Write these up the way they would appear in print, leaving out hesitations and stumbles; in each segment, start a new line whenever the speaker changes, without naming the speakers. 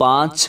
5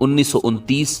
1929,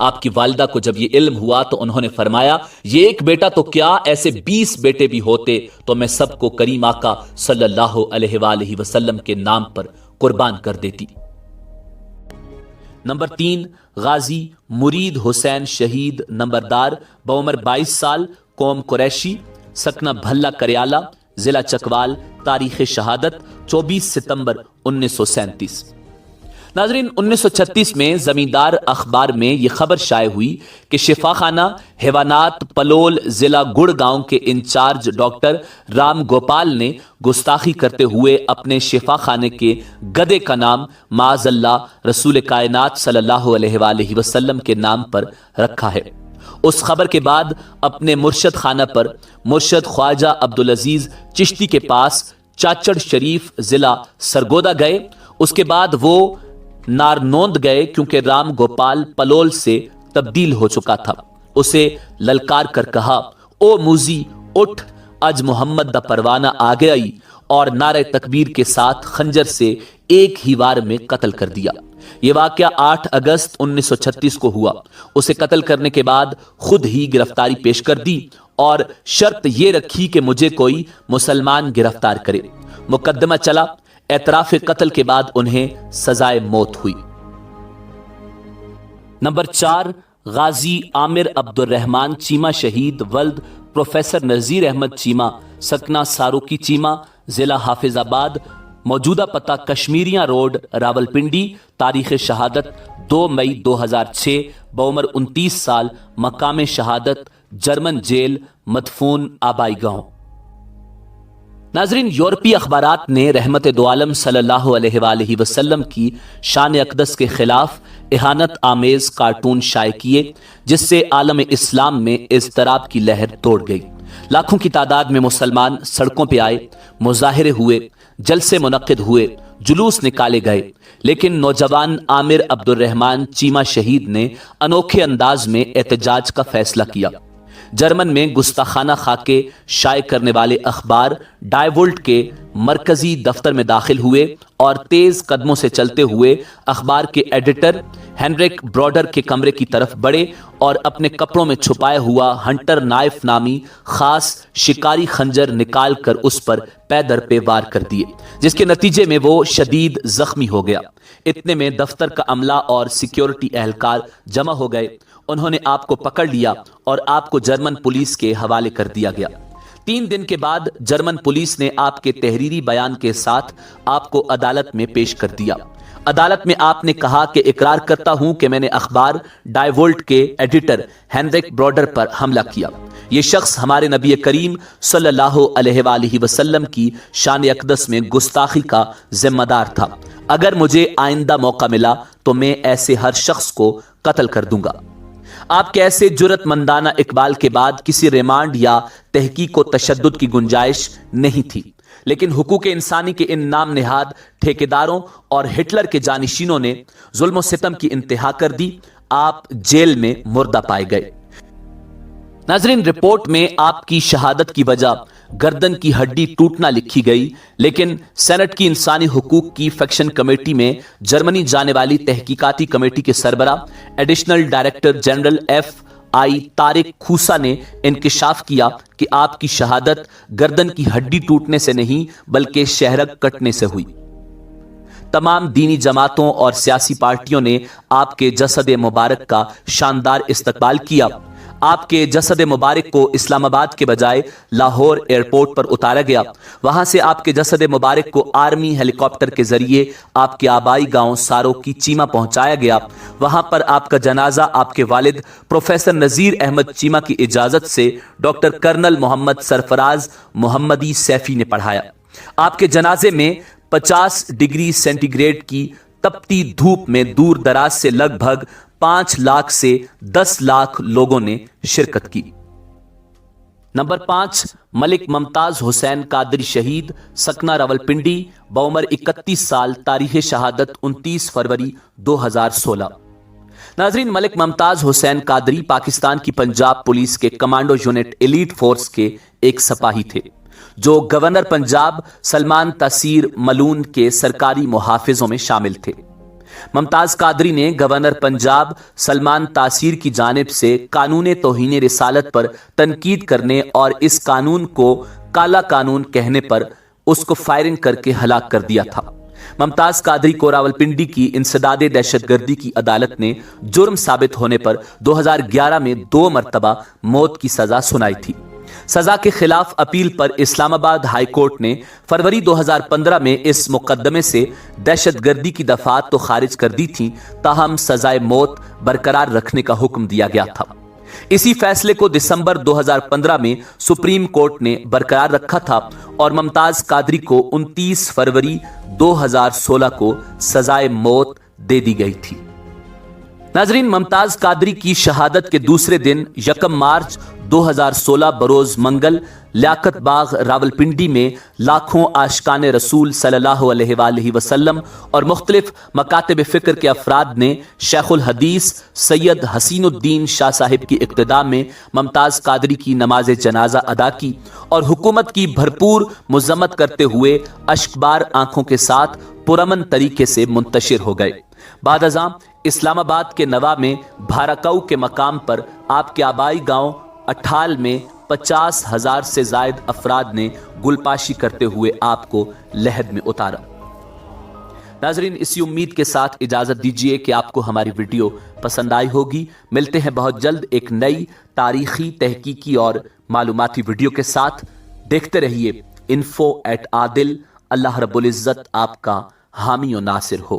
آپ کی والدہ کو جب یہ علم ہوا تو انہوں نے فرمایا یہ ایک بیٹا تو کیا ایسے 20 بیٹے بھی ہوتے تو میں سب کو کریم آقا صلی اللہ علیہ وآلہ وسلم کے نام پر قربان کر دیتی۔ نمبر 3، غازی مرید حسین شہید نمبردار بعمر 22 سال، قوم قریشی، سکنہ بھلا کریالہ، ضلع چکوال، تاریخ شہادت 24 ستمبر 1937۔ ناظرین، 1936 میں زمیندار اخبار میں یہ خبر شائع ہوئی کہ شفا خانہ حیوانات پلول ضلع گڑگاؤں کے انچارج ڈاکٹر رام گوپال نے گستاخی کرتے ہوئے اپنے شفا خانے کے گدے کا نام معاذ اللہ رسول کائنات صلی اللہ علیہ وآلہ وسلم کے نام پر رکھا ہے۔ اس خبر کے بعد اپنے مرشد خانہ پر مرشد خواجہ عبدالعزیز چشتی کے پاس چاچڑ شریف ضلع سرگودا گئے۔ اس کے بعد وہ نارنوند گئے کیونکہ رام گوپال پلول سے تبدیل ہو چکا تھا۔ اسے للکار کر کہا، او موزی اٹھ، اج محمد دا پروانہ آ گئی، اور نعرہ تکبیر کے ساتھ خنجر سے ایک ہی وار میں قتل کر دیا۔ یہ واقعہ 8 اگست 1936 کو ہوا۔ اسے قتل کرنے کے بعد خود ہی گرفتاری پیش کر دی اور شرط یہ رکھی کہ مجھے کوئی مسلمان گرفتار کرے۔ مقدمہ چلا، اعتراف قتل کے بعد انہیں سزائے موت ہوئی۔ نمبر 4، غازی عامر عبد الرحمن چیمہ شہید ولد پروفیسر نذیر احمد چیمہ، سکنہ ساروکی چیمہ، ضلع حافظ آباد، موجودہ پتہ کشمیریاں روڈ، راولپنڈی، تاریخ شہادت 2 مئی 2006، بعمر 29 سال، مقام شہادت جرمن جیل، مدفون آبائی گاؤں۔ ناظرین، یورپی اخبارات نے رحمت دو عالم صلی اللہ علیہ وآلہ وسلم کی شان اقدس کے خلاف اہانت آمیز کارٹون شائع کیے، جس سے عالم اسلام میں اضطراب کی لہر توڑ گئی۔ لاکھوں کی تعداد میں مسلمان سڑکوں پہ آئے، مظاہرے ہوئے، جلسے منعقد ہوئے، جلوس نکالے گئے، لیکن نوجوان عامر عبد الرحمن چیمہ شہید نے انوکھے انداز میں احتجاج کا فیصلہ کیا۔ جرمن میں گستاخانہ خاکے شائع کرنے والے اخبار ڈائی وولٹ کے مرکزی دفتر میں داخل ہوئے اور تیز قدموں سے چلتے ہوئے اخبار کے ایڈیٹر ہینرک براڈر کے کمرے کی طرف بڑھے اور اپنے کپڑوں میں چھپایا ہوا ہنٹر نائف نامی خاص شکاری خنجر نکال کر اس پر پے در پہ وار کر دیے، جس کے نتیجے میں وہ شدید زخمی ہو گیا۔ اتنے میں دفتر کا عملہ اور سیکیورٹی اہلکار جمع ہو گئے۔ انہوں نے آپ کو پکڑ لیا اور آپ کو جرمن پولیس کے حوالے کر دیا گیا۔ 3 دن کے بعد جرمن پولیس نے آپ کے تحریری بیان کے ساتھ آپ کو عدالت میں پیش کر دیا۔ عدالت میں آپ نے کہا کہ اقرار کرتا ہوں کہ میں نے اخبار ڈائی وولٹ کے ایڈیٹر ہینرک براڈر پر حملہ کیا۔ یہ شخص ہمارے نبی کریم صلی اللہ علیہ وآلہ وسلم کی شان اقدس میں گستاخی کا ذمہ دار تھا۔ اگر مجھے آئندہ موقع ملا تو میں ایسے ہر شخص کو قتل کر دوں گا۔ آپ کے ایسے جرأت مندانہ اقبال کے بعد کسی ریمانڈ یا تحقیق و تشدد کی گنجائش نہیں تھی، لیکن حقوق انسانی کے ان نام نہاد ٹھیکیداروں اور ہٹلر کے جانشینوں نے ظلم و ستم کی انتہا کر دی۔ آپ جیل میں مردہ پائے گئے۔ ناظرین، رپورٹ میں آپ کی شہادت کی وجہ گردن کی ہڈی ٹوٹنا لکھی گئی، لیکن سینٹ کی انسانی حقوق کی فیکشن کمیٹی میں جرمنی جانے والی تحقیقاتی کمیٹی کے سربراہ additional director general FI Tariq کھوسا نے انکشاف کیا کہ آپ کی شہادت گردن کی ہڈی ٹوٹنے سے نہیں بلکہ شہرک کٹنے سے ہوئی۔ تمام دینی جماعتوں اور سیاسی پارٹیوں نے آپ کے جسد مبارک کا شاندار استقبال کیا۔ آپ کے جسد مبارک کو اسلام آباد کے بجائے لاہور ایئرپورٹ پر اتارا گیا۔ وہاں سے آپ کے جسد مبارک کو آرمی ہیلی کاپٹر کے ذریعے آپ کے آبائی گاؤں ساروکی چیمہ پہنچایا گیا۔ وہاں پر آپ کا جنازہ آپ کے والد پروفیسر نذیر احمد چیمہ کی اجازت سے ڈاکٹر کرنل محمد سرفراز محمدی سیفی نے پڑھایا۔ آپ کے جنازے میں 50 ڈگری سینٹی گریڈ کی تپتی دھوپ میں دور دراز سے لگ بھگ 5 لاکھ سے 10 لاکھ لوگوں نے شرکت کی۔ نمبر 5، ملک ممتاز حسین قادری شہید، سکنہ راولپنڈی، بعمر 31 سال، تاریخ شہادت 29 فروری 2016۔ ناظرین، ملک ممتاز حسین قادری پاکستان کی پنجاب پولیس کے کمانڈو یونٹ ایلیٹ فورس کے ایک سپاہی تھے، جو گورنر پنجاب سلمان تاثیر ملون کے سرکاری محافظوں میں شامل تھے۔ ممتاز قادری نے گورنر پنجاب سلمان تاثیر کی جانب سے قانون توہین رسالت پر تنقید کرنے اور اس قانون کو کالا قانون کہنے پر اس کو فائرنگ کر کے ہلاک کر دیا تھا۔ ممتاز قادری کو راولپنڈی کی انسداد دہشت گردی کی عدالت نے جرم ثابت ہونے پر 2011 میں 2 مرتبہ موت کی سزا سنائی تھی۔ سزا کے خلاف اپیل پر اسلام آباد ہائی کورٹ نے فروری 2015 میں اس مقدمے سے دہشت گردی کی دفعات تو خارج کر دی تھیں، تاہم سزائے موت برقرار رکھنے کا حکم دیا گیا تھا۔ اسی فیصلے کو دسمبر 2015 میں سپریم کورٹ نے برقرار رکھا تھا اور ممتاز قادری کو 29 فروری 2016 کو سزائے موت دے دی گئی تھی۔ ناظرین، ممتاز قادری کی شہادت کے دوسرے دن 1 مارچ 2016 بروز منگل لیاقت باغ راولپنڈی میں لاکھوں عاشقان رسول صلی اللہ علیہ وآلہ وسلم اور مختلف مکاتب فکر کے افراد نے شیخ الحدیث سید حسین الدین شاہ صاحب کی اقتداء میں ممتاز قادری کی نماز جنازہ ادا کی اور حکومت کی بھرپور مذمت کرتے ہوئے اشکبار آنکھوں کے ساتھ پرامن طریقے سے منتشر ہو گئے۔ بعد ازاں اسلام آباد کے نواح میں بھاراکو کے مقام پر آپ کے آبائی گاؤں اٹھال میں 50,000 سے زائد افراد نے گلپاشی کرتے ہوئے آپ کو لحد میں اتارا۔ ناظرین، اسی امید کے ساتھ اجازت دیجیے کہ آپ کو ہماری ویڈیو پسند آئی ہوگی۔ ملتے ہیں بہت جلد ایک نئی تاریخی، تحقیقی اور معلوماتی ویڈیو کے ساتھ۔ دیکھتے رہیے info@adil۔ اللہ رب العزت آپ کا حامی و ناصر ہو۔